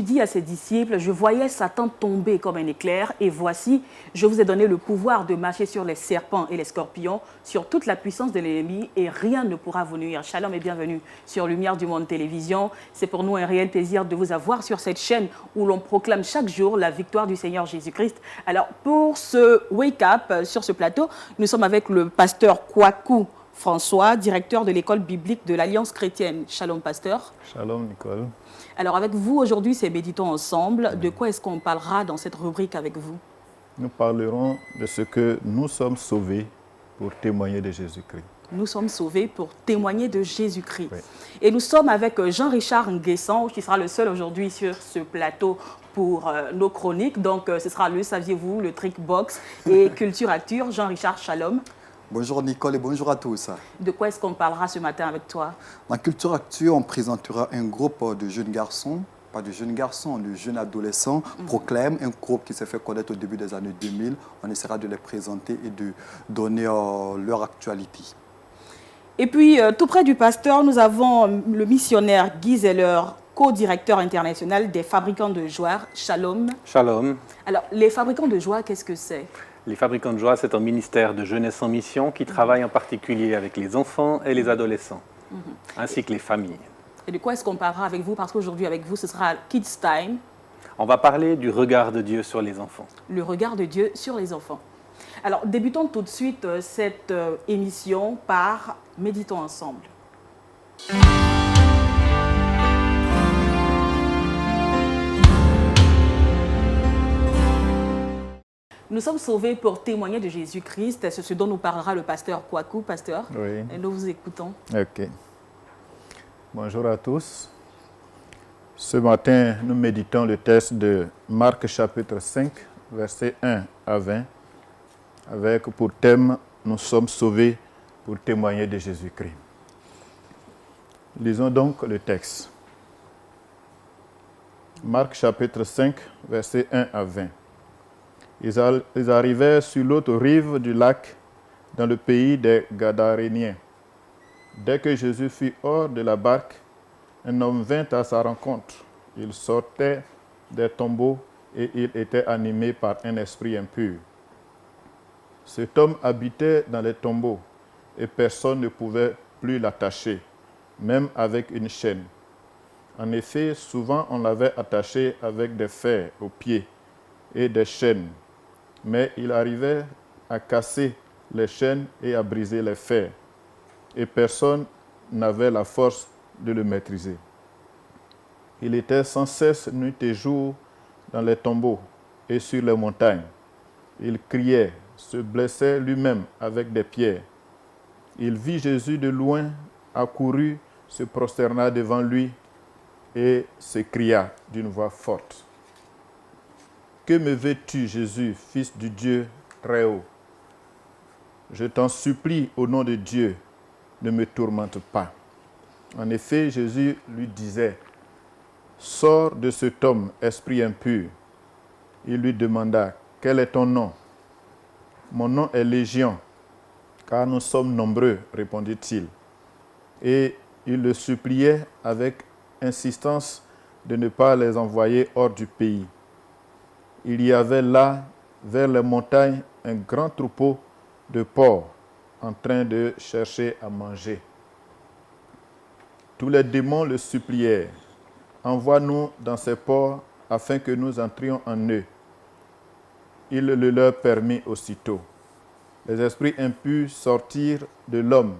dit à ses disciples, je voyais Satan tomber comme un éclair et voici, je vous ai donné le pouvoir de marcher sur les serpents et les scorpions, sur toute la puissance de l'ennemi et rien ne pourra vous nuire. Shalom et bienvenue sur Lumière du Monde Télévision. C'est pour nous un réel plaisir de vous avoir sur cette chaîne où l'on proclame chaque jour la victoire du Seigneur Jésus-Christ. Alors pour ce wake-up sur ce plateau, nous sommes avec le pasteur Kwaku François, directeur de l'école biblique de l'Alliance chrétienne. Shalom pasteur. Shalom Nicole. Alors avec vous aujourd'hui, c'est Méditons ensemble. De quoi est-ce qu'on parlera dans cette rubrique avec vous? Nous parlerons de ce que nous sommes sauvés pour témoigner de Jésus-Christ. Nous sommes sauvés pour témoigner de Jésus-Christ. Oui. Et nous sommes avec Jean-Richard Nguessan, qui sera le seul aujourd'hui sur ce plateau pour nos chroniques. Donc ce sera le Saviez-vous, le Trick Box et Culture Acture. Jean-Richard, shalom. Bonjour Nicole et bonjour à tous. De quoi est-ce qu'on parlera ce matin avec toi? Dans Culture Actu, on présentera un groupe de jeunes garçons, pas de jeunes garçons, de jeunes adolescents, Proclaim, un groupe qui s'est fait connaître au début des années 2000. On essaiera de les présenter et de donner leur actualité. Et puis, tout près du pasteur, nous avons le missionnaire Guy Zeller, co-directeur international des fabricants de joie. Shalom. Shalom. Alors, les fabricants de joie, qu'est-ce que c'est? Les Fabricants de joie, c'est un ministère de jeunesse en mission qui travaille en particulier avec les enfants et les adolescents, ainsi que les familles. Et de quoi est-ce qu'on parlera avec vous? Parce qu'aujourd'hui, avec vous, ce sera Kids Time. On va parler du regard de Dieu sur les enfants. Le regard de Dieu sur les enfants. Alors, débutons tout de suite cette émission par Méditons ensemble. Nous sommes sauvés pour témoigner de Jésus-Christ. C'est ce dont nous parlera le pasteur Kwaku. Pasteur, Oui. et nous vous écoutons. Ok. Bonjour à tous. Ce matin, nous méditons le texte de Marc chapitre 5, versets 1 à 20, avec pour thème « Nous sommes sauvés pour témoigner de Jésus-Christ ». Lisons donc le texte. Marc chapitre 5, versets 1 à 20. Ils arrivèrent sur l'autre rive du lac, dans le pays des Gadaréniens. Dès que Jésus fut hors de la barque, un homme vint à sa rencontre. Il sortait des tombeaux et il était animé par un esprit impur. Cet homme habitait dans les tombeaux et personne ne pouvait plus l'attacher, même avec une chaîne. En effet, souvent on l'avait attaché avec des fers aux pieds et des chaînes. Mais il arrivait à casser les chaînes et à briser les fers, et personne n'avait la force de le maîtriser. Il était sans cesse nuit et jour dans les tombeaux et sur les montagnes. Il criait, se blessait lui-même avec des pierres. Il vit Jésus de loin, accourut, se prosterna devant lui et s'écria d'une voix forte. Que me veux-tu, Jésus, fils du Dieu très haut? Je t'en supplie, au nom de Dieu, ne me tourmente pas. En effet, Jésus lui disait, sors de cet homme, esprit impur. Il lui demanda, quel est ton nom? Mon nom est Légion, car nous sommes nombreux, répondit-il. Et il le suppliait avec insistance de ne pas les envoyer hors du pays. Il y avait là, vers les montagnes, un grand troupeau de porcs en train de chercher à manger. Tous les démons le supplièrent. Envoie-nous dans ces porcs afin que nous entrions en eux. Il le leur permit aussitôt. Les esprits impurs sortirent de l'homme,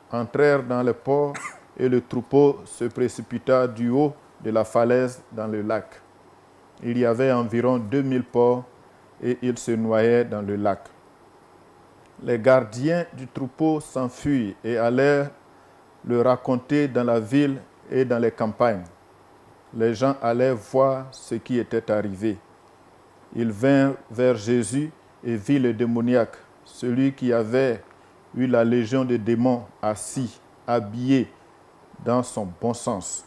entrèrent dans les porcs et le troupeau se précipita du haut de la falaise dans le lac. Il y avait environ 2000 porcs et ils se noyaient dans le lac. Les gardiens du troupeau s'enfuirent et allèrent le raconter dans la ville et dans les campagnes. Les gens allaient voir ce qui était arrivé. Ils vinrent vers Jésus et virent le démoniaque, celui qui avait eu la légion de démons, assis, habillé dans son bon sens.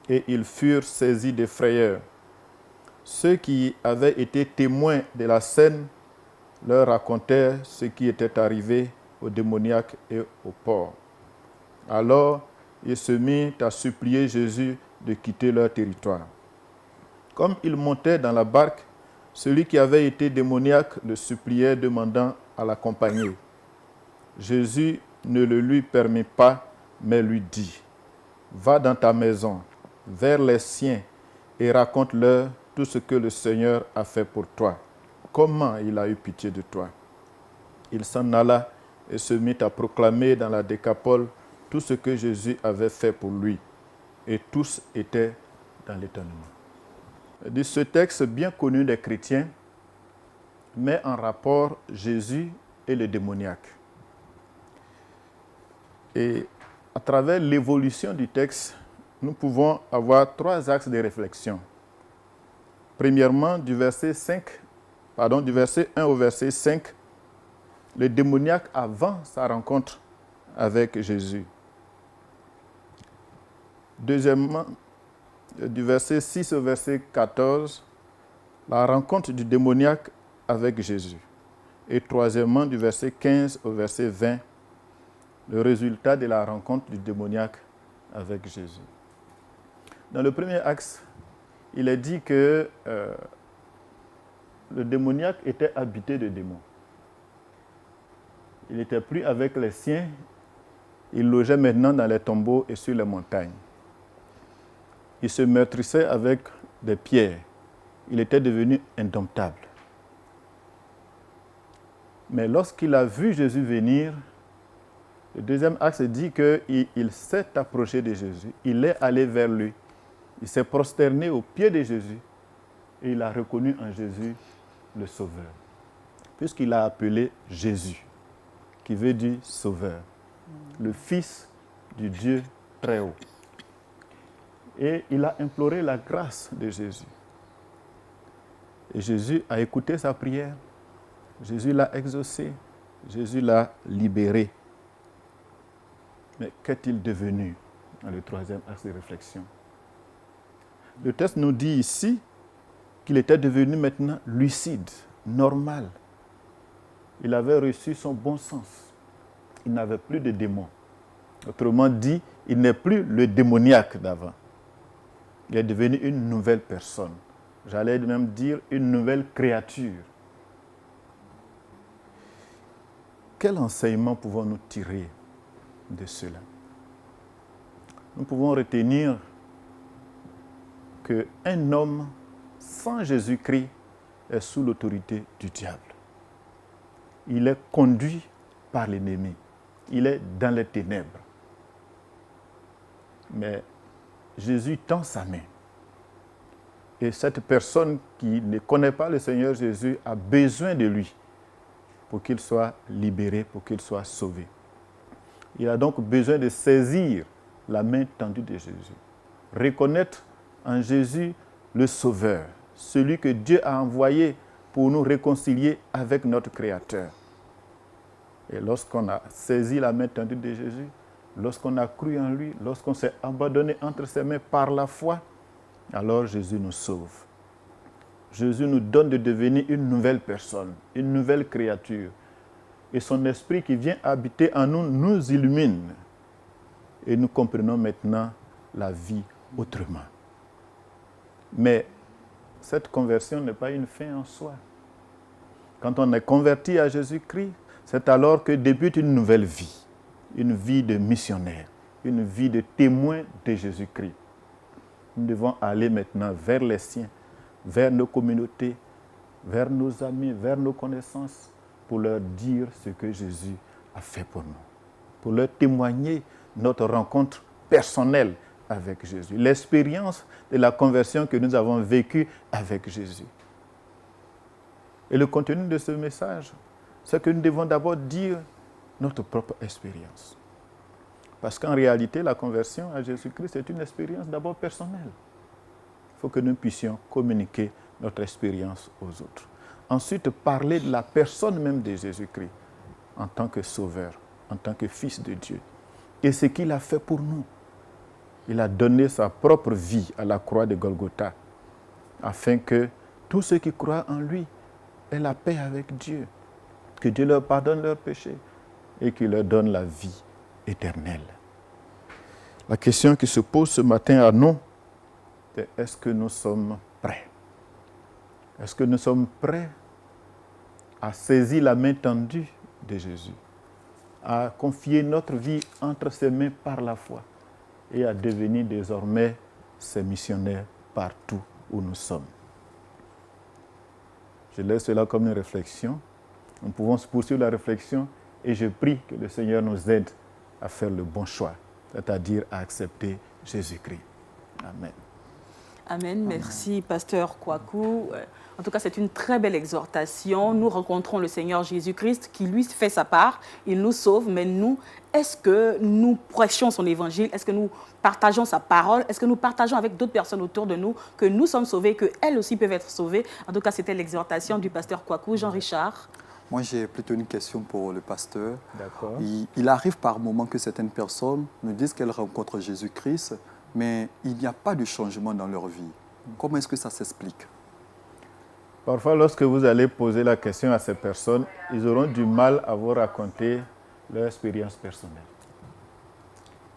Et ils furent saisis de frayeur. Ceux qui avaient été témoins de la scène leur racontèrent ce qui était arrivé au démoniaque et au porc. Alors, ils se mirent à supplier Jésus de quitter leur territoire. Comme il montait dans la barque, celui qui avait été démoniaque le suppliait, demandant à l'accompagner. Jésus ne le lui permit pas, mais lui dit, « Va dans ta maison, vers les siens, et raconte-leur tout ce que le Seigneur a fait pour toi, comment il a eu pitié de toi. » Il s'en alla et se mit à proclamer dans la Décapole tout ce que Jésus avait fait pour lui. Et tous étaient dans l'étonnement. Ce texte bien connu des chrétiens met en rapport Jésus et le démoniaque. Et à travers l'évolution du texte, nous pouvons avoir 3 axes de réflexion. Premièrement, du verset 1 au verset 5, le démoniaque avant sa rencontre avec Jésus. Deuxièmement, du verset 6 au verset 14, la rencontre du démoniaque avec Jésus. Et troisièmement, du verset 15 au verset 20, le résultat de la rencontre du démoniaque avec Jésus. Dans le premier axe, il est dit que le démoniaque était habité de démons. Il n'était plus avec les siens, il logeait maintenant dans les tombeaux et sur les montagnes. Il se meurtrissait avec des pierres. Il était devenu indomptable. Mais lorsqu'il a vu Jésus venir, le deuxième axe dit qu'il s'est approché de Jésus. Il est allé vers lui. Il s'est prosterné aux pieds de Jésus et il a reconnu en Jésus le Sauveur. Puisqu'il a appelé Jésus, qui veut dire Sauveur, le Fils du Dieu très haut. Et il a imploré la grâce de Jésus. Et Jésus a écouté sa prière. Jésus l'a exaucé. Jésus l'a libéré. Mais qu'est-il devenu dans le troisième axe de réflexion? Le texte nous dit ici qu'il était devenu maintenant lucide, normal. Il avait reçu son bon sens. Il n'avait plus de démons. Autrement dit, il n'est plus le démoniaque d'avant. Il est devenu une nouvelle personne. J'allais même dire une nouvelle créature. Quel enseignement pouvons-nous tirer de cela? Nous pouvons retenir qu'un homme sans Jésus-Christ est sous l'autorité du diable. Il est conduit par l'ennemi. Il est dans les ténèbres. Mais Jésus tend sa main. Et cette personne qui ne connaît pas le Seigneur Jésus a besoin de lui pour qu'il soit libéré, pour qu'il soit sauvé. Il a donc besoin de saisir la main tendue de Jésus. Reconnaître en Jésus le Sauveur, celui que Dieu a envoyé pour nous réconcilier avec notre Créateur. Et lorsqu'on a saisi la main tendue de Jésus, lorsqu'on a cru en lui, lorsqu'on s'est abandonné entre ses mains par la foi, alors Jésus nous sauve. Jésus nous donne de devenir une nouvelle personne, une nouvelle créature. Et son esprit qui vient habiter en nous nous illumine. Et nous comprenons maintenant la vie autrement. Mais cette conversion n'est pas une fin en soi. Quand on est converti à Jésus-Christ, c'est alors que débute une nouvelle vie. Une vie de missionnaire, une vie de témoin de Jésus-Christ. Nous devons aller maintenant vers les siens, vers nos communautés, vers nos amis, vers nos connaissances, pour leur dire ce que Jésus a fait pour nous, pour leur témoigner notre rencontre personnelle avec Jésus, l'expérience de la conversion que nous avons vécue avec Jésus. Et le contenu de ce message, c'est que nous devons d'abord dire notre propre expérience. Parce qu'en réalité, la conversion à Jésus-Christ, c'est une expérience d'abord personnelle. Il faut que nous puissions communiquer notre expérience aux autres. Ensuite, parler de la personne même de Jésus-Christ en tant que sauveur, en tant que fils de Dieu. Et ce qu'il a fait pour nous. Il a donné sa propre vie à la croix de Golgotha, afin que tous ceux qui croient en lui aient la paix avec Dieu, que Dieu leur pardonne leurs péchés et qu'il leur donne la vie éternelle. La question qui se pose ce matin à nous, c'est est-ce que nous sommes prêts? Est-ce que nous sommes prêts à saisir la main tendue de Jésus, à confier notre vie entre ses mains par la foi et à devenir désormais ses missionnaires partout où nous sommes? Je laisse cela comme une réflexion. Nous pouvons poursuivre la réflexion et je prie que le Seigneur nous aide à faire le bon choix, c'est-à-dire à accepter Jésus-Christ. Amen. Amen. Merci, pasteur Kwaku. En tout cas, c'est une très belle exhortation. Nous rencontrons le Seigneur Jésus-Christ qui, lui, fait sa part. Il nous sauve, mais nous, est-ce que nous prêchons son évangile? Est-ce que nous partageons sa parole? Est-ce que nous partageons avec d'autres personnes autour de nous que nous sommes sauvés, qu'elles aussi peuvent être sauvées? En tout cas, c'était l'exhortation du pasteur Kwaku. Jean-Richard? Moi, j'ai plutôt une question pour le pasteur. D'accord. Il arrive par moments que certaines personnes me disent qu'elles rencontrent Jésus-Christ, mais il n'y a pas de changement dans leur vie. Comment est-ce que ça s'explique? Parfois, lorsque vous allez poser la question à ces personnes, ils auront du mal à vous raconter leur expérience personnelle.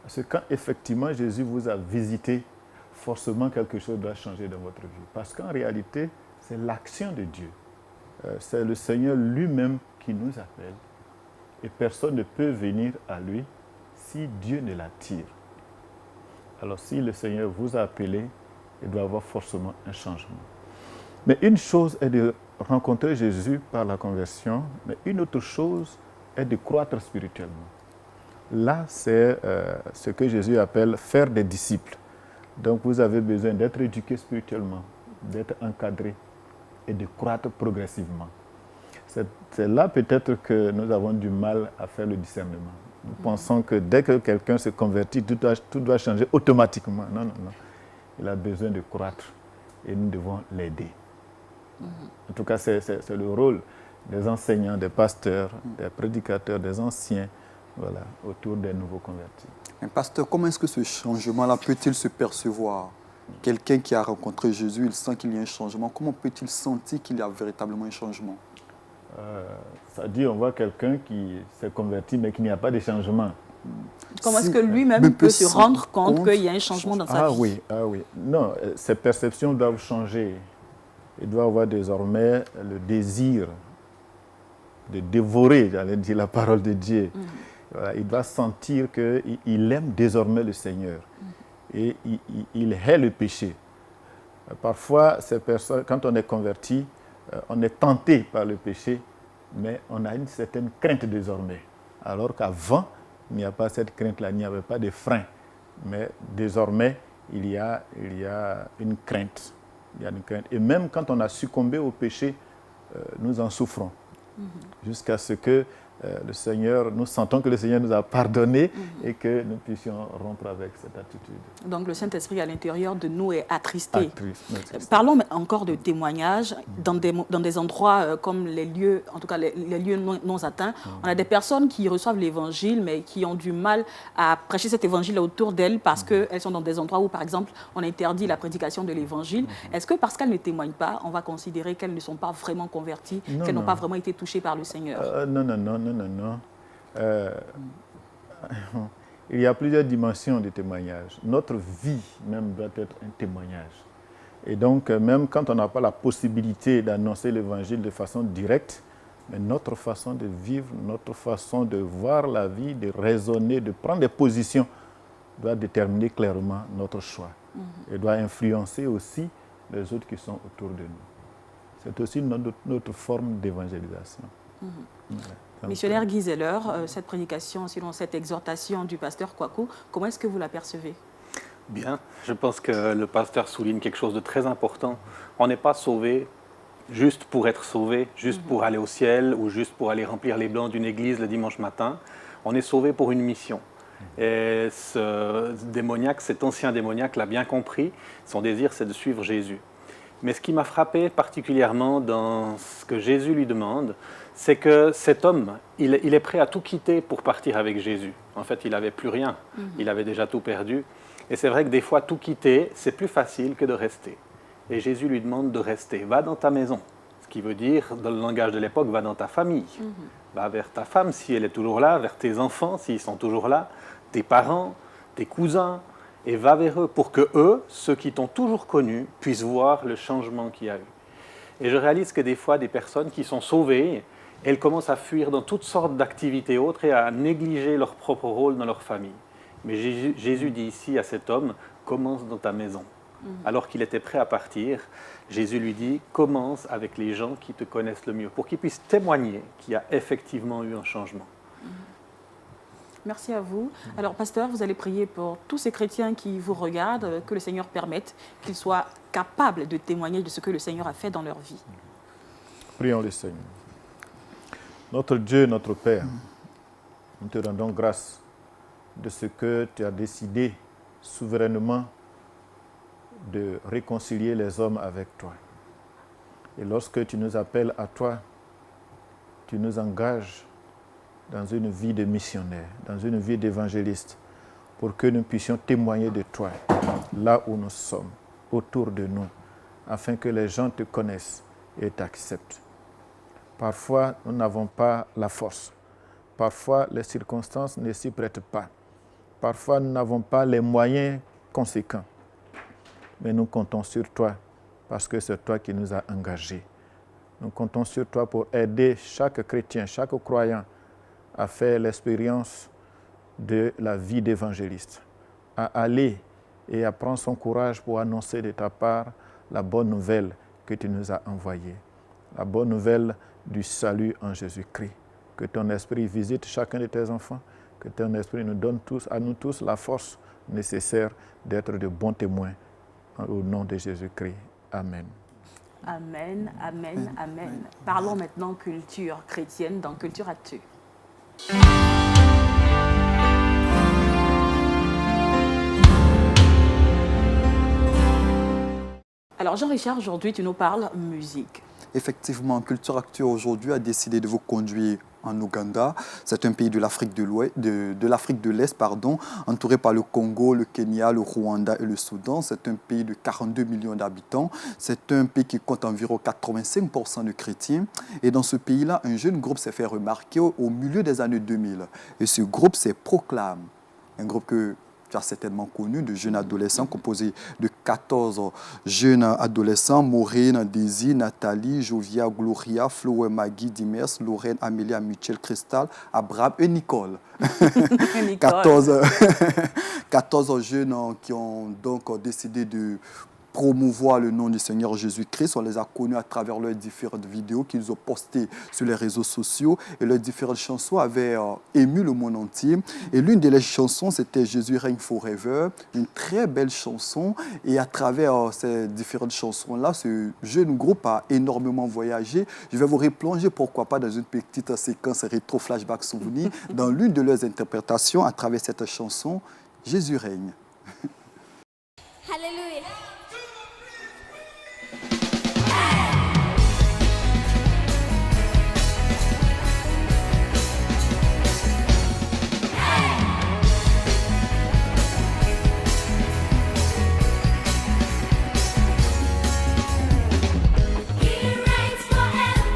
Parce que quand effectivement Jésus vous a visité, forcément quelque chose doit changer dans votre vie. Parce qu'en réalité, c'est l'action de Dieu. C'est le Seigneur lui-même qui nous appelle. Et personne ne peut venir à lui si Dieu ne l'attire. Alors si le Seigneur vous a appelé, il doit y avoir forcément un changement. Mais une chose est de rencontrer Jésus par la conversion, mais une autre chose est de croître spirituellement. Là, c'est ce que Jésus appelle faire des disciples. Donc vous avez besoin d'être éduqué spirituellement, d'être encadré et de croître progressivement. C'est là peut-être que nous avons du mal à faire le discernement. Nous pensons que dès que quelqu'un se convertit, tout doit changer automatiquement. Non, non, non. Il a besoin de croître et nous devons l'aider. En tout cas, c'est le rôle des enseignants, des pasteurs, des prédicateurs, des anciens, voilà, autour des nouveaux convertis. Mais pasteur, comment est-ce que ce changement-là peut-il se percevoir? Quelqu'un qui a rencontré Jésus, il sent qu'il y a un changement. Comment peut-il sentir qu'il y a véritablement un changement? C'est-à-dire, on voit quelqu'un qui s'est converti, mais qu'il n'y a pas de changement. Comment est-ce que lui-même peut se rendre compte qu'il y a un changement dans sa vie? Ah oui. Non, ses perceptions doivent changer. Il doit avoir désormais le désir de dévorer, j'allais dire, la parole de Dieu. Voilà, il doit sentir qu'il aime désormais le Seigneur. Et il hait le péché. Parfois, ces personnes, quand on est converti, on est tenté par le péché, mais on a une certaine crainte désormais. Alors qu'avant, il n'y a pas cette crainte-là, il n'y avait pas de frein. Mais désormais, il y a une crainte. Il y a une crainte. Et même quand on a succombé au péché, nous en souffrons. Jusqu'à ce que nous sentons que le Seigneur nous a pardonné et que nous puissions rompre avec cette attitude. Donc le Saint-Esprit à l'intérieur de nous est attristé. Parlons encore de témoignages. Dans des endroits comme les lieux, en tout cas les lieux non atteints, on a des personnes qui reçoivent l'évangile mais qui ont du mal à prêcher cet évangile autour d'elles parce qu'elles sont dans des endroits où, par exemple, on interdit la prédication de l'évangile. Est-ce que parce qu'elles ne témoignent pas, on va considérer qu'elles ne sont pas vraiment converties, qu'elles n'ont pas vraiment été touchées par le Seigneur? Non. Il y a plusieurs dimensions de témoignage. Notre vie même doit être un témoignage. Et donc, même quand on n'a pas la possibilité d'annoncer l'évangile de façon directe, mais notre façon de vivre, notre façon de voir la vie, de raisonner, de prendre des positions, doit déterminer clairement notre choix. Et doit influencer aussi les autres qui sont autour de nous. C'est aussi notre forme d'évangélisation. Missionnaire Guy Zeller, cette prédication, selon cette exhortation du pasteur Kwaku, comment est-ce que vous la percevez? Bien, je pense que le pasteur souligne quelque chose de très important. On n'est pas sauvé juste pour être sauvé, juste pour aller au ciel ou juste pour aller remplir les bancs d'une église le dimanche matin. On est sauvé pour une mission. Et ce démoniaque, cet ancien démoniaque l'a bien compris. Son désir, c'est de suivre Jésus. Mais ce qui m'a frappé particulièrement dans ce que Jésus lui demande, c'est que cet homme, il est prêt à tout quitter pour partir avec Jésus. En fait, il n'avait plus rien. Il avait déjà tout perdu. Et c'est vrai que des fois, tout quitter, c'est plus facile que de rester. Et Jésus lui demande de rester. Va dans ta maison. Ce qui veut dire, dans le langage de l'époque, va dans ta famille. Va vers ta femme, si elle est toujours là, vers tes enfants, s'ils sont toujours là, tes parents, tes cousins, et va vers eux pour que eux, ceux qui t'ont toujours connu, puissent voir le changement qu'il y a eu. Et je réalise que des fois, des personnes qui sont sauvées, elles commencent à fuir dans toutes sortes d'activités autres et à négliger leur propre rôle dans leur famille. Mais Jésus dit ici à cet homme, commence dans ta maison. Alors qu'il était prêt à partir, Jésus lui dit, commence avec les gens qui te connaissent le mieux, pour qu'ils puissent témoigner qu'il y a effectivement eu un changement. Merci à vous. Alors, pasteur, vous allez prier pour tous ces chrétiens qui vous regardent, que le Seigneur permette qu'ils soient capables de témoigner de ce que le Seigneur a fait dans leur vie. Prions le Seigneur. Notre Dieu, notre Père, nous te rendons grâce de ce que tu as décidé souverainement de réconcilier les hommes avec toi. Et lorsque tu nous appelles à toi, tu nous engages dans une vie de missionnaire, dans une vie d'évangéliste, pour que nous puissions témoigner de toi là où nous sommes, autour de nous, afin que les gens te connaissent et t'acceptent. Parfois, nous n'avons pas la force. Parfois, les circonstances ne s'y prêtent pas. Parfois, nous n'avons pas les moyens conséquents. Mais nous comptons sur toi parce que c'est toi qui nous as engagés. Nous comptons sur toi pour aider chaque chrétien, chaque croyant à faire l'expérience de la vie d'évangéliste, à aller et à prendre son courage pour annoncer de ta part la bonne nouvelle que tu nous as envoyée, la bonne nouvelle du salut en Jésus-Christ. Que ton esprit visite chacun de tes enfants, que ton esprit nous donne à nous tous la force nécessaire d'être de bons témoins au nom de Jésus-Christ. Amen. Amen, amen, amen. Parlons maintenant culture chrétienne dans Culture Actu. Alors Jean-Richard, aujourd'hui tu nous parles musique. Effectivement, Culture Actu aujourd'hui a décidé de vous conduire en Ouganda. C'est un pays de l'Afrique de l'Est, entouré par le Congo, le Kenya, le Rwanda et le Soudan. C'est un pays de 42 millions d'habitants. C'est un pays qui compte environ 85% de chrétiens. Et dans ce pays-là, un jeune groupe s'est fait remarquer au milieu des années 2000. Et ce groupe, c'est Proclame, un groupe que tu as certainement connu, de jeunes adolescents, composé de 14 jeunes adolescents, Maureen, Daisy, Nathalie, Jovia, Gloria, Flo, Maggie, Dimers, Lorraine, Amélia, Michel, Cristal, Abraham et Nicole. 14 jeunes qui ont donc décidé de promouvoir le nom du Seigneur Jésus-Christ. On les a connus à travers leurs différentes vidéos qu'ils ont postées sur les réseaux sociaux, et leurs différentes chansons avaient ému le monde entier. Et l'une des chansons, c'était Jésus règne forever, une très belle chanson. Et à travers ces différentes chansons-là, ce jeune groupe a énormément voyagé. Je vais vous replonger, pourquoi pas, dans une petite séquence rétro-flashback souvenir, dans l'une de leurs interprétations à travers cette chanson, Jésus règne. Alléluia. Forever.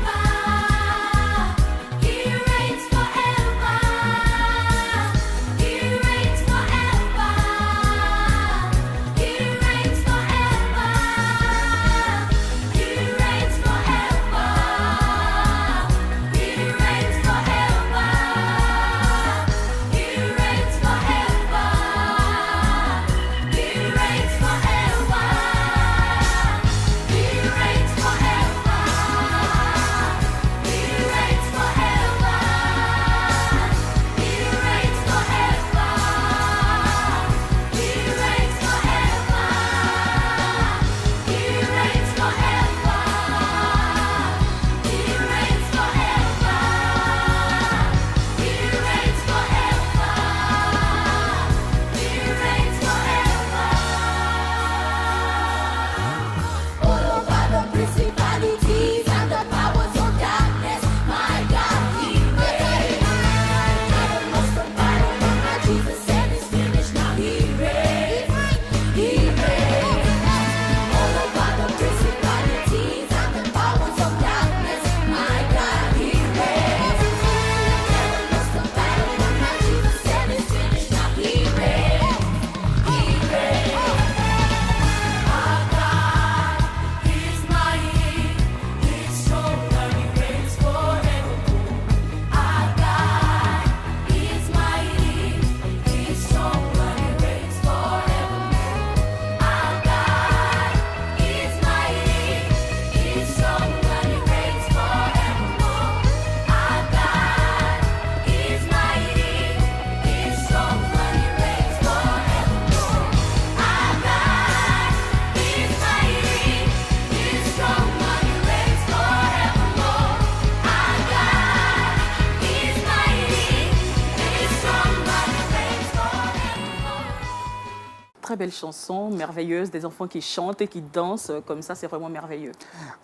très belles chansons merveilleuses, des enfants qui chantent et qui dansent comme ça, c'est vraiment merveilleux.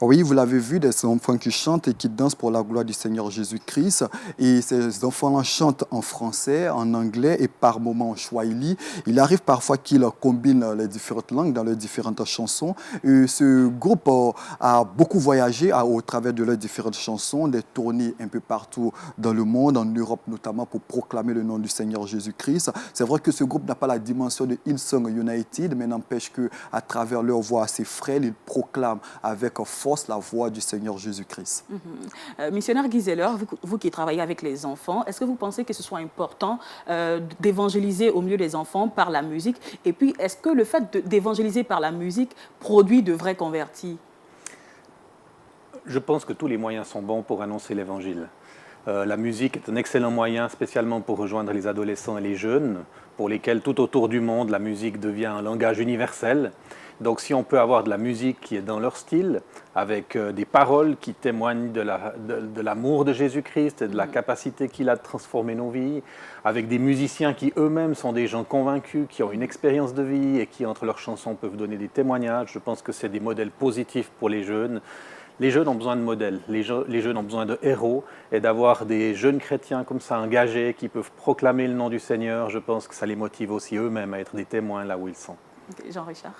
Oui, vous l'avez vu, des enfants qui chantent et qui dansent pour la gloire du Seigneur Jésus-Christ. Et ces enfants-là chantent en français, en anglais et par moments en swahili. Il arrive parfois qu'ils combinent les différentes langues dans leurs différentes chansons. Et ce groupe a beaucoup voyagé au travers de leurs différentes chansons, des tournées un peu partout dans le monde, en Europe notamment, pour proclamer le nom du Seigneur Jésus-Christ. C'est vrai que ce groupe n'a pas la dimension de Hillsong United, mais n'empêche qu'à travers leur voix assez frêle, ils proclament avec force la voix du Seigneur Jésus-Christ. Missionnaire Guy Zeller, vous qui travaillez avec les enfants, est-ce que vous pensez que ce soit important d'évangéliser au milieu des enfants par la musique? Et puis, est-ce que le fait d'évangéliser par la musique produit de vrais convertis? Je pense que tous les moyens sont bons pour annoncer l'Évangile. La musique est un excellent moyen, spécialement pour rejoindre les adolescents et les jeunes, pour lesquels tout autour du monde, la musique devient un langage universel. Donc si on peut avoir de la musique qui est dans leur style, avec des paroles qui témoignent de l'amour de Jésus-Christ et de la capacité qu'il a de transformer nos vies, avec des musiciens qui eux-mêmes sont des gens convaincus, qui ont une expérience de vie et qui, entre leurs chansons, peuvent donner des témoignages, je pense que c'est des modèles positifs pour les jeunes. Les jeunes ont besoin de modèles, les jeunes ont besoin de héros, et d'avoir des jeunes chrétiens comme ça engagés qui peuvent proclamer le nom du Seigneur, je pense que ça les motive aussi eux-mêmes à être des témoins là où ils sont. Jean-Richard.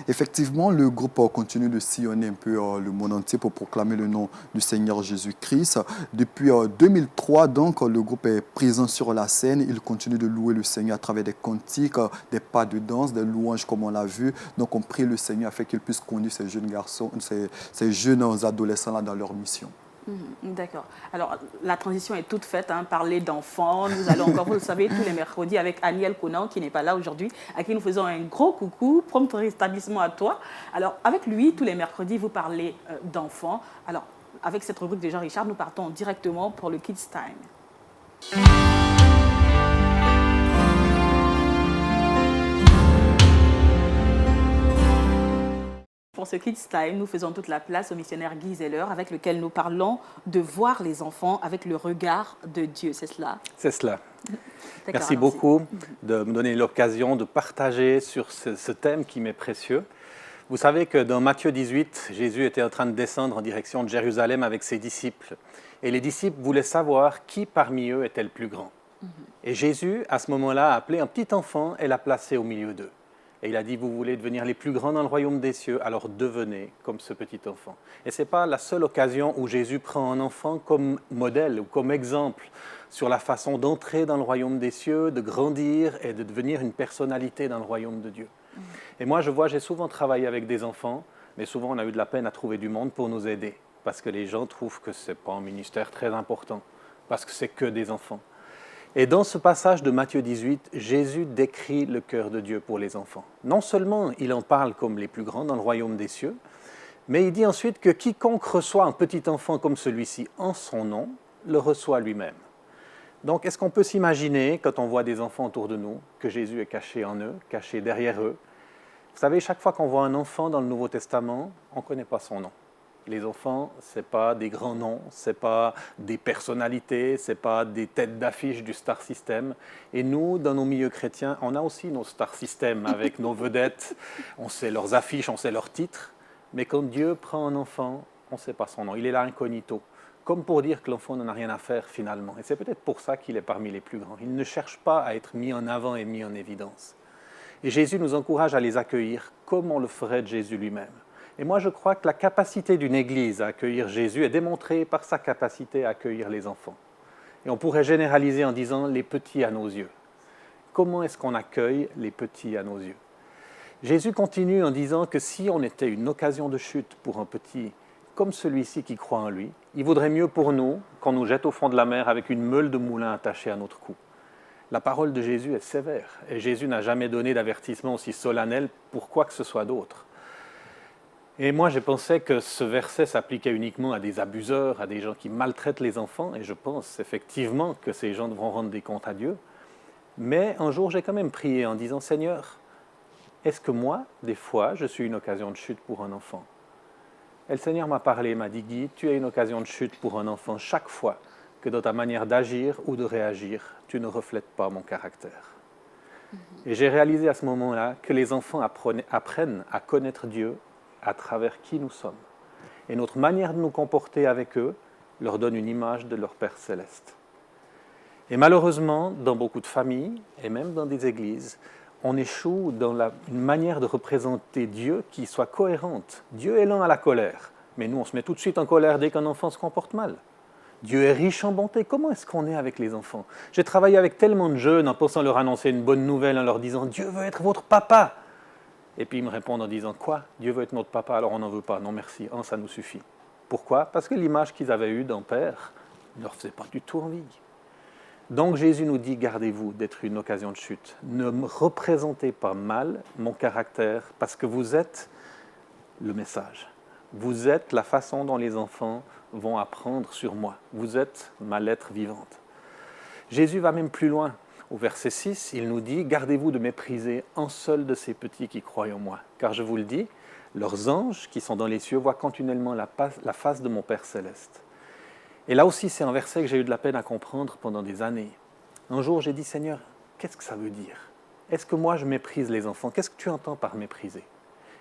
Effectivement, le groupe continue de sillonner un peu le monde entier pour proclamer le nom du Seigneur Jésus-Christ. Depuis 2003, donc, le groupe est présent sur la scène. Il continue de louer le Seigneur à travers des cantiques, des pas de danse, des louanges comme on l'a vu. Donc, on prie le Seigneur afin qu'il puisse conduire ces jeunes garçons, ces jeunes adolescents-là dans leur mission. D'accord. Alors, la transition est toute faite, hein, parler d'enfants. Nous allons encore, vous le savez, tous les mercredis avec Aniel Conan, qui n'est pas là aujourd'hui, à qui nous faisons un gros coucou, prompt rétablissement à toi. Alors, avec lui, tous les mercredis, vous parlez d'enfants. Alors, avec cette rubrique de Jean-Richard, nous partons directement pour le Kids Time. Pour ce Kids Time, nous faisons toute la place au missionnaire Guy Zeller, avec lequel nous parlons de voir les enfants avec le regard de Dieu, c'est cela? C'est cela. Merci beaucoup de me donner l'occasion de partager sur ce thème qui m'est précieux. Vous savez que dans Matthieu 18, Jésus était en train de descendre en direction de Jérusalem avec ses disciples. Et les disciples voulaient savoir qui parmi eux était le plus grand. Et Jésus, à ce moment-là, a appelé un petit enfant et l'a placé au milieu d'eux. Et il a dit, vous voulez devenir les plus grands dans le royaume des cieux, alors devenez comme ce petit enfant. Et ce n'est pas la seule occasion où Jésus prend un enfant comme modèle ou comme exemple sur la façon d'entrer dans le royaume des cieux, de grandir et de devenir une personnalité dans le royaume de Dieu. Et moi, j'ai souvent travaillé avec des enfants, mais souvent on a eu de la peine à trouver du monde pour nous aider, parce que les gens trouvent que ce n'est pas un ministère très important, parce que c'est que des enfants. Et dans ce passage de Matthieu 18, Jésus décrit le cœur de Dieu pour les enfants. Non seulement il en parle comme les plus grands dans le royaume des cieux, mais il dit ensuite que quiconque reçoit un petit enfant comme celui-ci en son nom, le reçoit lui-même. Donc, est-ce qu'on peut s'imaginer, quand on voit des enfants autour de nous, que Jésus est caché en eux, caché derrière eux? Vous savez, chaque fois qu'on voit un enfant dans le Nouveau Testament, on ne connaît pas son nom. Les enfants, ce n'est pas des grands noms, ce n'est pas des personnalités, ce n'est pas des têtes d'affiche du star system. Et nous, dans nos milieux chrétiens, on a aussi nos star systems avec nos vedettes. On sait leurs affiches, on sait leurs titres. Mais quand Dieu prend un enfant, on ne sait pas son nom. Il est là incognito. Comme pour dire que l'enfant n'en a rien à faire finalement. Et c'est peut-être pour ça qu'il est parmi les plus grands. Il ne cherche pas à être mis en avant et mis en évidence. Et Jésus nous encourage à les accueillir comme on le ferait de Jésus lui-même. Et moi, je crois que la capacité d'une Église à accueillir Jésus est démontrée par sa capacité à accueillir les enfants. Et on pourrait généraliser en disant les petits à nos yeux. Comment est-ce qu'on accueille les petits à nos yeux? Jésus continue en disant que si on était une occasion de chute pour un petit comme celui-ci qui croit en lui, il vaudrait mieux pour nous qu'on nous jette au fond de la mer avec une meule de moulin attachée à notre cou. La parole de Jésus est sévère et Jésus n'a jamais donné d'avertissement aussi solennel pour quoi que ce soit d'autre. Et moi, je pensais que ce verset s'appliquait uniquement à des abuseurs, à des gens qui maltraitent les enfants, et je pense effectivement que ces gens devront rendre des comptes à Dieu. Mais un jour, j'ai quand même prié en disant, Seigneur, est-ce que moi, des fois, je suis une occasion de chute pour un enfant? Et le Seigneur m'a parlé, m'a dit, Guy, tu es une occasion de chute pour un enfant chaque fois que dans ta manière d'agir ou de réagir, tu ne reflètes pas mon caractère. Et j'ai réalisé à ce moment-là que les enfants apprennent à connaître Dieu à travers qui nous sommes. Et notre manière de nous comporter avec eux leur donne une image de leur Père céleste. Et malheureusement, dans beaucoup de familles, et même dans des églises, on échoue dans une manière de représenter Dieu qui soit cohérente. Dieu est lent à la colère, mais nous, on se met tout de suite en colère dès qu'un enfant se comporte mal. Dieu est riche en bonté. Comment est-ce qu'on est avec les enfants? J'ai travaillé avec tellement de jeunes en pensant leur annoncer une bonne nouvelle, en leur disant « Dieu veut être votre papa ». Et puis ils me répondent en disant « Quoi? Dieu veut être notre papa, alors on n'en veut pas. Non merci, ça nous suffit. » Pourquoi? Parce que l'image qu'ils avaient eue d'un père ne leur faisait pas du tout envie. Donc Jésus nous dit, gardez-vous d'être une occasion de chute. Ne me représentez pas mal mon caractère, parce que vous êtes le message. Vous êtes la façon dont les enfants vont apprendre sur moi. Vous êtes ma lettre vivante. Jésus va même plus loin. Au verset 6, il nous dit, gardez-vous de mépriser un seul de ces petits qui croient en moi. Car je vous le dis, leurs anges qui sont dans les cieux voient continuellement la face de mon Père céleste. Et là aussi, c'est un verset que j'ai eu de la peine à comprendre pendant des années. Un jour, j'ai dit, Seigneur, qu'est-ce que ça veut dire? Est-ce que moi, je méprise les enfants? Qu'est-ce que tu entends par mépriser?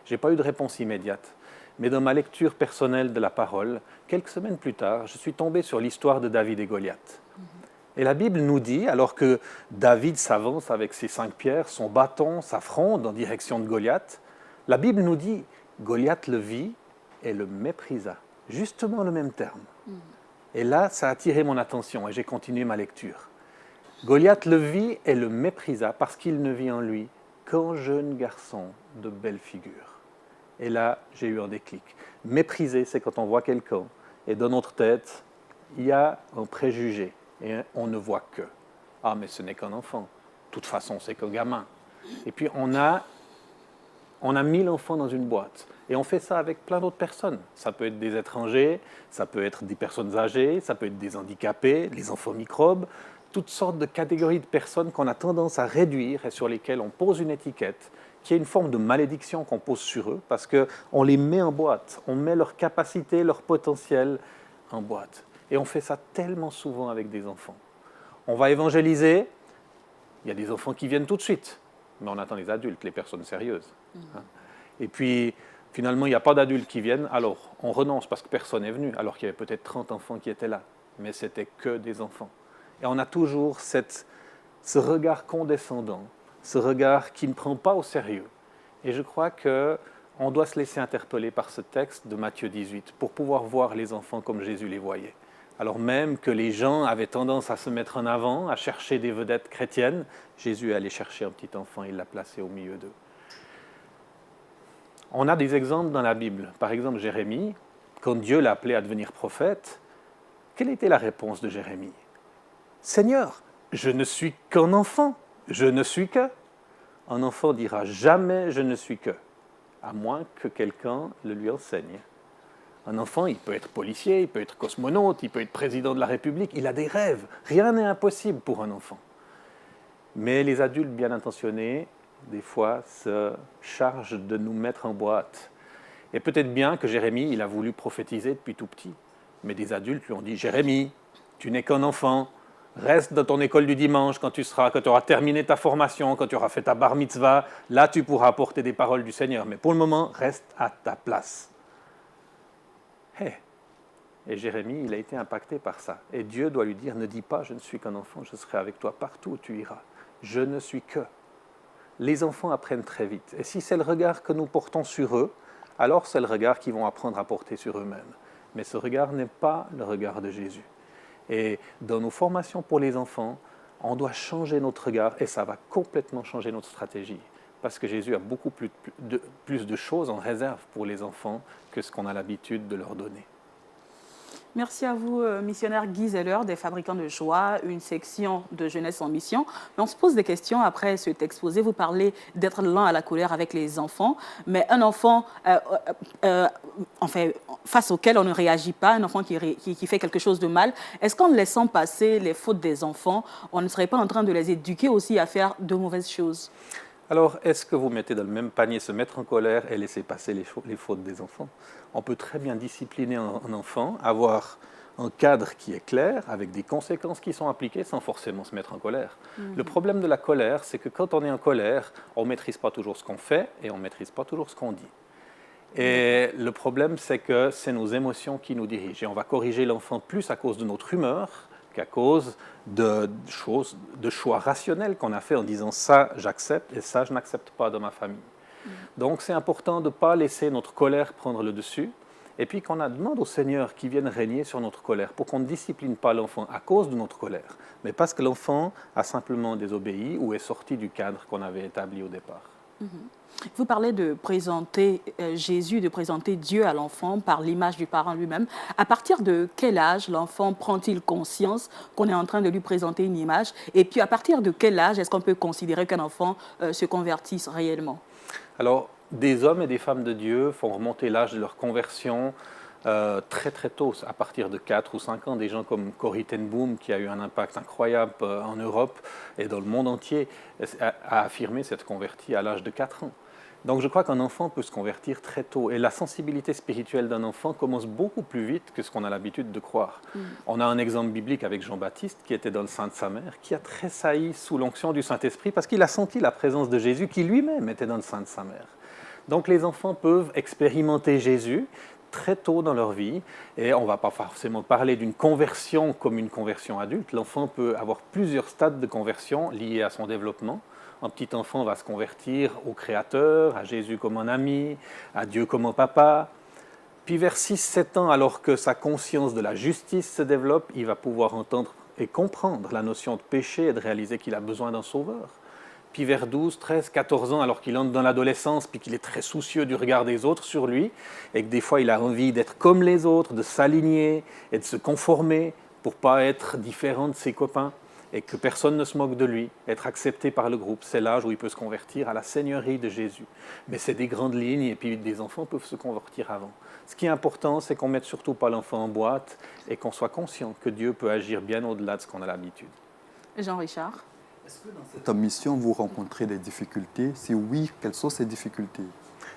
Je n'ai pas eu de réponse immédiate. Mais dans ma lecture personnelle de la parole, quelques semaines plus tard, je suis tombé sur l'histoire de David et Goliath. Et la Bible nous dit, alors que David s'avance avec ses 5 pierres, son bâton, sa fronde en direction de Goliath, la Bible nous dit, Goliath le vit et le méprisa. Justement le même terme. Et là, ça a attiré mon attention et j'ai continué ma lecture. Goliath le vit et le méprisa parce qu'il ne vit en lui qu'un jeune garçon de belle figure. Et là, j'ai eu un déclic. Mépriser, c'est quand on voit quelqu'un et dans notre tête, il y a un préjugé et on ne voit que. Ah, mais ce n'est qu'un enfant. De toute façon, c'est qu'un gamin. Et puis, on a 1000 enfants dans une boîte. Et on fait ça avec plein d'autres personnes. Ça peut être des étrangers, ça peut être des personnes âgées, ça peut être des handicapés, les enfants microbes, toutes sortes de catégories de personnes qu'on a tendance à réduire et sur lesquelles on pose une étiquette, qui est une forme de malédiction qu'on pose sur eux, parce qu'on les met en boîte, on met leur capacité, leur potentiel en boîte. Et on fait ça tellement souvent avec des enfants. On va évangéliser, il y a des enfants qui viennent tout de suite, mais on attend les adultes, les personnes sérieuses. Et puis, finalement, il n'y a pas d'adultes qui viennent, alors on renonce parce que personne n'est venu, alors qu'il y avait peut-être 30 enfants qui étaient là, mais c'était que des enfants. Et on a toujours ce regard condescendant, ce regard qui ne prend pas au sérieux. Et je crois qu'on doit se laisser interpeller par ce texte de Matthieu 18 pour pouvoir voir les enfants comme Jésus les voyait. Alors même que les gens avaient tendance à se mettre en avant, à chercher des vedettes chrétiennes, Jésus est allé chercher un petit enfant et il l'a placé au milieu d'eux. On a des exemples dans la Bible. Par exemple, Jérémie, quand Dieu l'a appelé à devenir prophète, quelle était la réponse de Jérémie? « Seigneur, je ne suis qu'un enfant, je ne suis que. » Un enfant dira jamais « je ne suis que », à moins que quelqu'un le lui enseigne. Un enfant, il peut être policier, il peut être cosmonaute, il peut être président de la République, il a des rêves. Rien n'est impossible pour un enfant. Mais les adultes bien intentionnés, des fois, se chargent de nous mettre en boîte. Et peut-être bien que Jérémie, il a voulu prophétiser depuis tout petit. Mais des adultes lui ont dit « Jérémie, tu n'es qu'un enfant, reste dans ton école du dimanche quand tu auras terminé ta formation, quand tu auras fait ta bar mitzvah, là tu pourras apporter des paroles du Seigneur. Mais pour le moment, reste à ta place. » Et Jérémie, il a été impacté par ça. Et Dieu doit lui dire « Ne dis pas, je ne suis qu'un enfant, je serai avec toi partout où tu iras. Je ne suis que. » Les enfants apprennent très vite. Et si c'est le regard que nous portons sur eux, alors c'est le regard qu'ils vont apprendre à porter sur eux-mêmes. Mais ce regard n'est pas le regard de Jésus. Et dans nos formations pour les enfants, on doit changer notre regard et ça va complètement changer notre stratégie. Parce que Jésus a beaucoup plus de choses en réserve pour les enfants que ce qu'on a l'habitude de leur donner. Merci à vous, missionnaire Guy Zeller, des Fabricants de Joie, une section de jeunesse en mission. Mais on se pose des questions après cet exposé. Vous parlez d'être lent à la colère avec les enfants, mais un enfant face auquel on ne réagit pas, un enfant qui fait quelque chose de mal, est-ce qu'en laissant passer les fautes des enfants, on ne serait pas en train de les éduquer aussi à faire de mauvaises choses? Alors, est-ce que vous mettez dans le même panier se mettre en colère et laisser passer les fautes des enfants? On peut très bien discipliner un enfant, avoir un cadre qui est clair, avec des conséquences qui sont appliquées sans forcément se mettre en colère. Le problème de la colère, c'est que quand on est en colère, on ne maîtrise pas toujours ce qu'on fait et on ne maîtrise pas toujours ce qu'on dit. Et le problème, c'est que c'est nos émotions qui nous dirigent. Et on va corriger l'enfant plus à cause de notre humeur qu'à cause de choix rationnels qu'on a fait en disant ça, j'accepte et ça, je n'accepte pas dans ma famille. Donc, c'est important de ne pas laisser notre colère prendre le dessus. Et puis qu'on demande au Seigneur qu'il vienne régner sur notre colère pour qu'on ne discipline pas l'enfant à cause de notre colère, mais parce que l'enfant a simplement désobéi ou est sorti du cadre qu'on avait établi au départ. Vous parlez de présenter Jésus, de présenter Dieu à l'enfant par l'image du parent lui-même. À partir de quel âge l'enfant prend-il conscience qu'on est en train de lui présenter une image? Et puis à partir de quel âge est-ce qu'on peut considérer qu'un enfant se convertisse réellement? Alors, des hommes et des femmes de Dieu font remonter l'âge de leur conversion très très tôt, à partir de 4 ou 5 ans. Des gens comme Corrie ten Boom, qui a eu un impact incroyable en Europe et dans le monde entier, a affirmé s'être converti à l'âge de 4 ans. Donc je crois qu'un enfant peut se convertir très tôt. Et la sensibilité spirituelle d'un enfant commence beaucoup plus vite que ce qu'on a l'habitude de croire. On a un exemple biblique avec Jean-Baptiste, qui était dans le sein de sa mère, qui a tressailli sous l'onction du Saint-Esprit parce qu'il a senti la présence de Jésus, qui lui-même était dans le sein de sa mère. Donc les enfants peuvent expérimenter Jésus très tôt dans leur vie, et on ne va pas forcément parler d'une conversion comme une conversion adulte. L'enfant peut avoir plusieurs stades de conversion liés à son développement. Un petit enfant va se convertir au Créateur, à Jésus comme un ami, à Dieu comme un papa. Puis vers 6-7 ans, alors que sa conscience de la justice se développe, il va pouvoir entendre et comprendre la notion de péché et de réaliser qu'il a besoin d'un sauveur. Puis vers 12, 13, 14 ans, alors qu'il entre dans l'adolescence, puis qu'il est très soucieux du regard des autres sur lui, et que des fois il a envie d'être comme les autres, de s'aligner et de se conformer pour ne pas être différent de ses copains, et que personne ne se moque de lui, être accepté par le groupe. C'est l'âge où il peut se convertir à la Seigneurie de Jésus. Mais c'est des grandes lignes, et puis des enfants peuvent se convertir avant. Ce qui est important, c'est qu'on ne mette surtout pas l'enfant en boîte, et qu'on soit conscient que Dieu peut agir bien au-delà de ce qu'on a l'habitude. Jean-Richard? Est-ce que dans cette mission, vous rencontrez des difficultés? Si oui, quelles sont ces difficultés?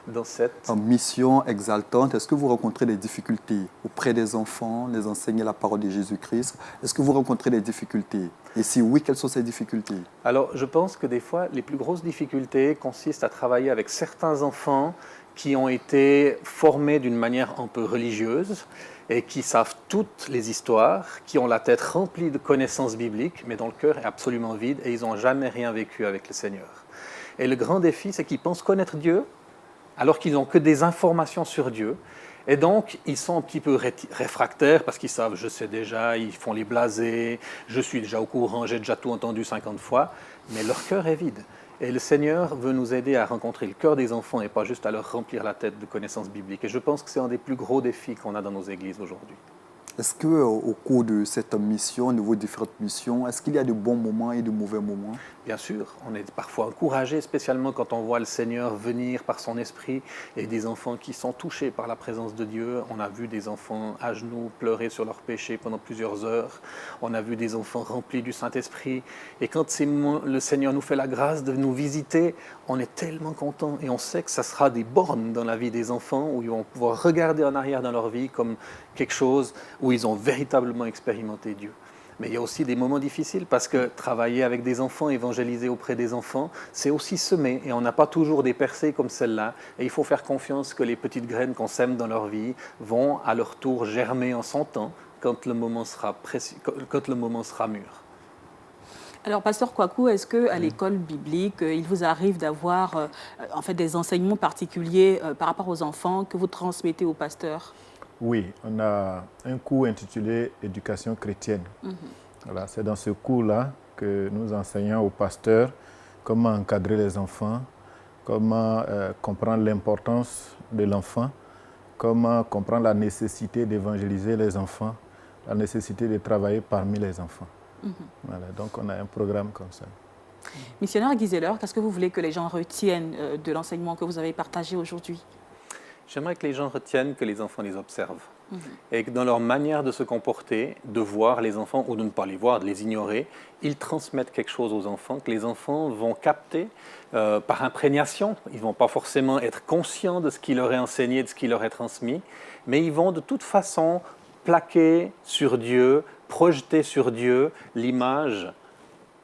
Dans cette mission exaltante, est-ce que vous rencontrez des difficultés auprès des enfants, les enseigner la parole de Jésus-Christ? Est-ce que vous rencontrez des difficultés? Et si oui, quelles sont ces difficultés? Alors, je pense que des fois, les plus grosses difficultés consistent à travailler avec certains enfants qui ont été formés d'une manière un peu religieuse et qui savent toutes les histoires, qui ont la tête remplie de connaissances bibliques, mais dont le cœur est absolument vide et ils n'ont jamais rien vécu avec le Seigneur. Et le grand défi, c'est qu'ils pensent connaître Dieu, alors qu'ils n'ont que des informations sur Dieu. Et donc, ils sont un petit peu réfractaires parce qu'ils savent, je sais déjà, ils font les blasés, je suis déjà au courant, j'ai déjà tout entendu 50 fois, mais leur cœur est vide. Et le Seigneur veut nous aider à rencontrer le cœur des enfants et pas juste à leur remplir la tête de connaissances bibliques. Et je pense que c'est un des plus gros défis qu'on a dans nos églises aujourd'hui. Est-ce qu'au cours de cette mission, de vos différentes missions, est-ce qu'il y a de bons moments et de mauvais moments? Bien sûr, on est parfois encouragé, spécialement quand on voit le Seigneur venir par son esprit et des enfants qui sont touchés par la présence de Dieu. On a vu des enfants à genoux pleurer sur leurs péchés pendant plusieurs heures. On a vu des enfants remplis du Saint-Esprit. Et quand le Seigneur nous fait la grâce de nous visiter, on est tellement content et on sait que ça sera des bornes dans la vie des enfants où ils vont pouvoir regarder en arrière dans leur vie comme quelque chose où ils ont véritablement expérimenté Dieu. Mais il y a aussi des moments difficiles parce que travailler avec des enfants, évangéliser auprès des enfants, c'est aussi semer. Et on n'a pas toujours des percées comme celle-là. Et il faut faire confiance que les petites graines qu'on sème dans leur vie vont à leur tour germer en son temps quand le moment sera mûr. Alors, Pasteur Kouakou, est-ce qu'à l'école biblique, il vous arrive d'avoir en fait, des enseignements particuliers par rapport aux enfants que vous transmettez aux pasteurs? Oui, on a un cours intitulé « Éducation chrétienne ». Voilà, c'est dans ce cours-là que nous enseignons aux pasteurs comment encadrer les enfants, comment comprendre l'importance de l'enfant, comment comprendre la nécessité d'évangéliser les enfants, la nécessité de travailler parmi les enfants. Voilà, donc on a un programme comme ça. Missionnaire Gizeler, qu'est-ce que vous voulez que les gens retiennent de l'enseignement que vous avez partagé aujourd'hui? J'aimerais que les gens retiennent que les enfants les observent et que dans leur manière de se comporter, de voir les enfants ou de ne pas les voir, de les ignorer, ils transmettent quelque chose aux enfants, que les enfants vont capter par imprégnation. Ils ne vont pas forcément être conscients de ce qui leur est enseigné, de ce qui leur est transmis, mais ils vont de toute façon plaquer sur Dieu, projeter sur Dieu l'image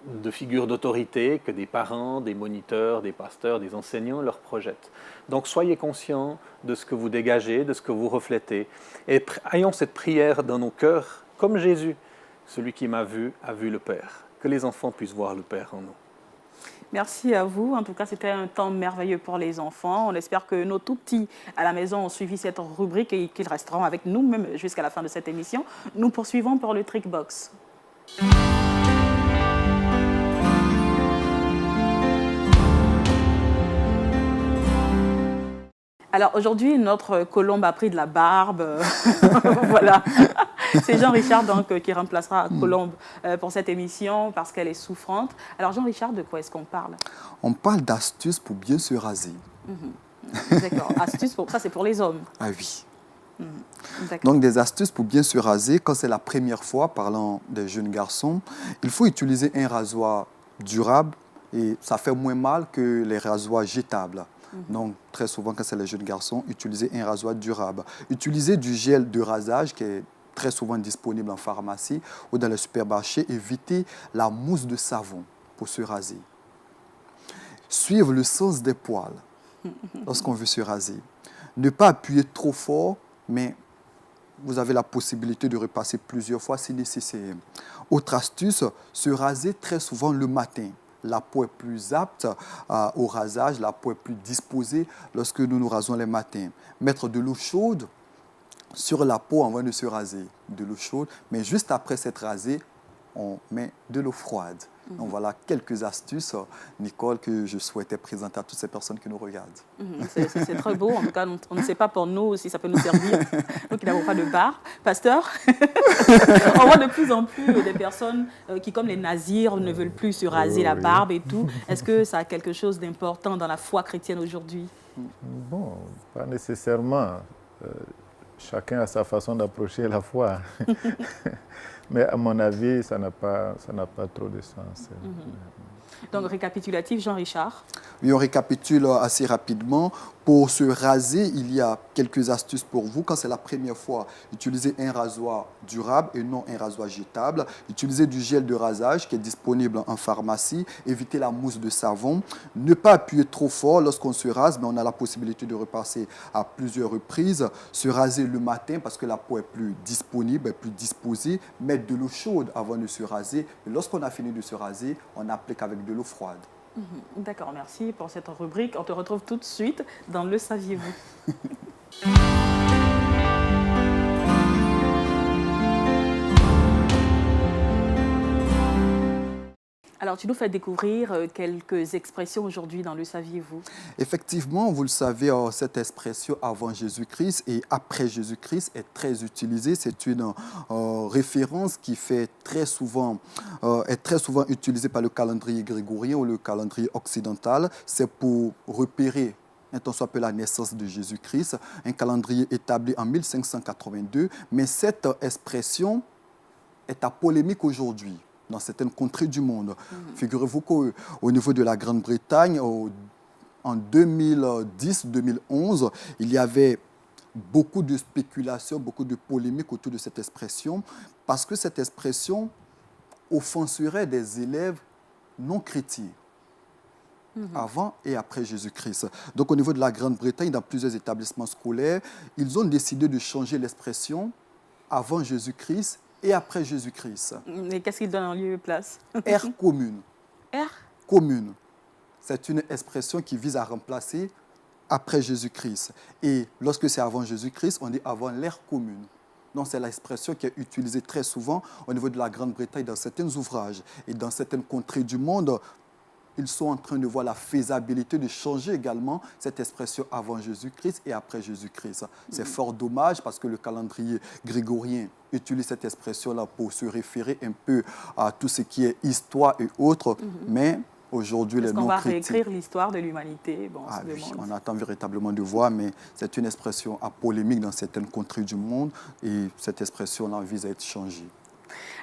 de figures d'autorité que des parents, des moniteurs, des pasteurs, des enseignants leur projettent. Donc soyez conscients de ce que vous dégagez, de ce que vous reflétez. Et ayons cette prière dans nos cœurs, comme Jésus. Celui qui m'a vu a vu le Père. Que les enfants puissent voir le Père en nous. Merci à vous. En tout cas, c'était un temps merveilleux pour les enfants. On espère que nos tout-petits à la maison ont suivi cette rubrique et qu'ils resteront avec nous même jusqu'à la fin de cette émission. Nous poursuivons pour le Trick Box. Alors aujourd'hui, notre colombe a pris de la barbe. Voilà. C'est Jean-Richard donc qui remplacera Colombe pour cette émission parce qu'elle est souffrante. Alors Jean-Richard, de quoi est-ce qu'on parle? On parle d'astuces pour bien se raser. D'accord. Astuces, ça c'est pour les hommes. Ah oui. D'accord. Donc des astuces pour bien se raser. Quand c'est la première fois, parlant des jeunes garçons, il faut utiliser un rasoir durable et ça fait moins mal que les rasoirs jetables. Donc, très souvent, quand c'est les jeunes garçons, utilisez un rasoir durable. Utilisez du gel de rasage qui est très souvent disponible en pharmacie ou dans les supermarchés. Évitez la mousse de savon pour se raser. Suivre le sens des poils lorsqu'on veut se raser. Ne pas appuyer trop fort, mais vous avez la possibilité de repasser plusieurs fois si nécessaire. Autre astuce, se raser très souvent le matin. La peau est plus apte au rasage, la peau est plus disposée lorsque nous nous rasons les matins. Mettre de l'eau chaude sur la peau avant de se raser, de l'eau chaude, mais juste après s'être rasé, on met de l'eau froide. Donc voilà quelques astuces, Nicole, que je souhaitais présenter à toutes ces personnes qui nous regardent. C'est très beau. En tout cas, on ne sait pas pour nous si ça peut nous servir. Nous qui n'avons pas de bar. Pasteur, on voit de plus en plus des personnes qui, comme les nazirs, ne veulent plus se raser la barbe et tout. Est-ce que ça a quelque chose d'important dans la foi chrétienne aujourd'hui? Bon, pas nécessairement. Chacun a sa façon d'approcher la foi. Mais à mon avis, ça n'a pas trop de sens. Donc, récapitulatif, Jean-Richard. Oui, on récapitule assez rapidement. Pour se raser, il y a quelques astuces pour vous. Quand c'est la première fois, utilisez un rasoir durable et non un rasoir jetable. Utilisez du gel de rasage qui est disponible en pharmacie. Évitez la mousse de savon. Ne pas appuyer trop fort lorsqu'on se rase, mais on a la possibilité de repasser à plusieurs reprises. Se raser le matin parce que la peau est plus disponible, est plus disposée. Mettre de l'eau chaude avant de se raser. Et lorsqu'on a fini de se raser, on applique avec de l'eau froide. D'accord, merci pour cette rubrique. On te retrouve tout de suite dans Le Saviez-vous. Alors, tu nous fais découvrir quelques expressions aujourd'hui dans Le Saviez-vous. Effectivement, vous le savez, cette expression avant Jésus-Christ et après Jésus-Christ est très utilisée. C'est une référence qui est très souvent utilisée par le calendrier grégorien ou le calendrier occidental. C'est pour repérer un temps soit peu la naissance de Jésus-Christ, un calendrier établi en 1582. Mais cette expression est à polémique aujourd'hui dans certaines contrées du monde. Figurez-vous qu'au niveau de la Grande-Bretagne, en 2010-2011, il y avait beaucoup de spéculations, beaucoup de polémiques autour de cette expression, parce que cette expression offenserait des élèves non chrétiens, avant et après Jésus-Christ. Donc au niveau de la Grande-Bretagne, dans plusieurs établissements scolaires, ils ont décidé de changer l'expression avant Jésus-Christ et après Jésus-Christ. Et qu'est-ce qu'il donne en lieu et place? Ère commune. Ère Commune. C'est une expression qui vise à remplacer après Jésus-Christ. Et lorsque c'est avant Jésus-Christ, on dit avant l'ère commune. Donc c'est l'expression qui est utilisée très souvent au niveau de la Grande-Bretagne dans certains ouvrages. Et dans certaines contrées du monde, ils sont en train de voir la faisabilité de changer également cette expression avant Jésus-Christ et après Jésus-Christ. C'est fort dommage parce que le calendrier grégorien utilise cette expression-là pour se référer un peu à tout ce qui est histoire et autres, mais aujourd'hui, les non-chrétiens... Est-ce qu'on va réécrire l'histoire de l'humanité? Bon, oui, on attend véritablement de voir, mais c'est une expression à polémique dans certaines contrées du monde et cette expression-là vise à être changée.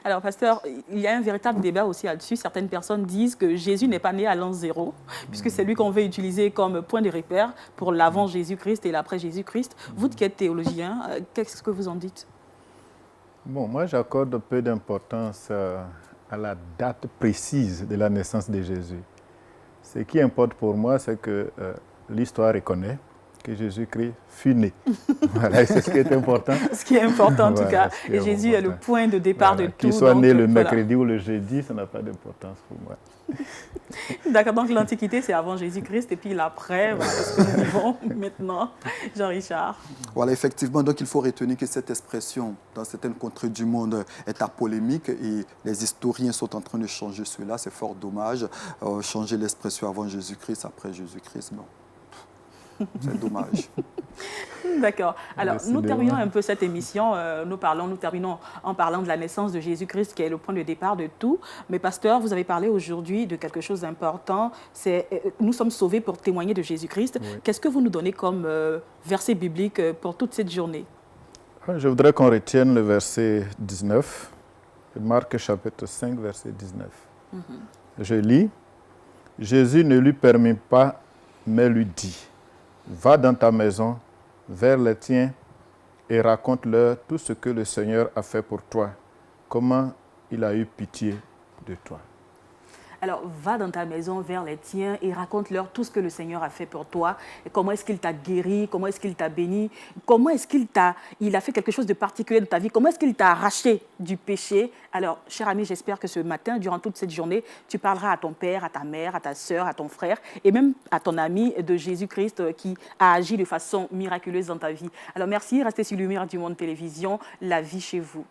Alors, pasteur, il y a un véritable débat aussi là-dessus. Certaines personnes disent que Jésus n'est pas né à l'an 0, puisque c'est lui qu'on veut utiliser comme point de repère pour l'avant Jésus-Christ et l'après Jésus-Christ. Vous qui êtes théologien, qu'est-ce que vous en dites? Bon, moi, j'accorde peu d'importance à la date précise de la naissance de Jésus. Ce qui importe pour moi, c'est que l'histoire reconnaît que Jésus-Christ fut né. Voilà, c'est ce qui est important. Ce qui est important en tout Voilà, cas. ce qui est Et Jésus est le important. point de départ Voilà, de tout. qu'il soit donc, né le voilà. mercredi ou le jeudi, ça n'a pas d'importance pour moi. D'accord, donc l'Antiquité, c'est avant Jésus-Christ et puis l'après, voilà, c'est ce que nous vivons maintenant. Jean-Richard. Voilà, effectivement, donc il faut retenir que cette expression, dans certaines contrées du monde, est à polémique et les historiens sont en train de changer cela. C'est fort dommage. Changer l'expression avant Jésus-Christ, après Jésus-Christ, non. C'est dommage. D'accord. Alors, nous Décidément. terminons un peu cette émission. Nous terminons en parlant de la naissance de Jésus-Christ, qui est le point de départ de tout. Mais pasteur, vous avez parlé aujourd'hui de quelque chose d'important. C'est nous sommes sauvés pour témoigner de Jésus-Christ. Oui. Qu'est-ce que vous nous donnez comme verset biblique pour toute cette journée? Je voudrais qu'on retienne le verset 19, Marc chapitre 5, verset 19. Je lis, « Jésus ne lui permit pas, mais lui dit, « Va dans ta maison, vers les tiens, et raconte-leur tout ce que le Seigneur a fait pour toi, comment il a eu pitié de toi. » Alors, va dans ta maison vers les tiens et raconte-leur tout ce que le Seigneur a fait pour toi. Et comment est-ce qu'il t'a guéri, comment est-ce qu'il t'a béni, comment est-ce qu'il a fait quelque chose de particulier dans ta vie, comment est-ce qu'il t'a arraché du péché. Alors, cher ami, j'espère que ce matin, durant toute cette journée, tu parleras à ton père, à ta mère, à ta sœur, à ton frère et même à ton ami de Jésus-Christ qui a agi de façon miraculeuse dans ta vie. Alors, merci, restez sur Lumière du Monde Télévision, la vie chez vous.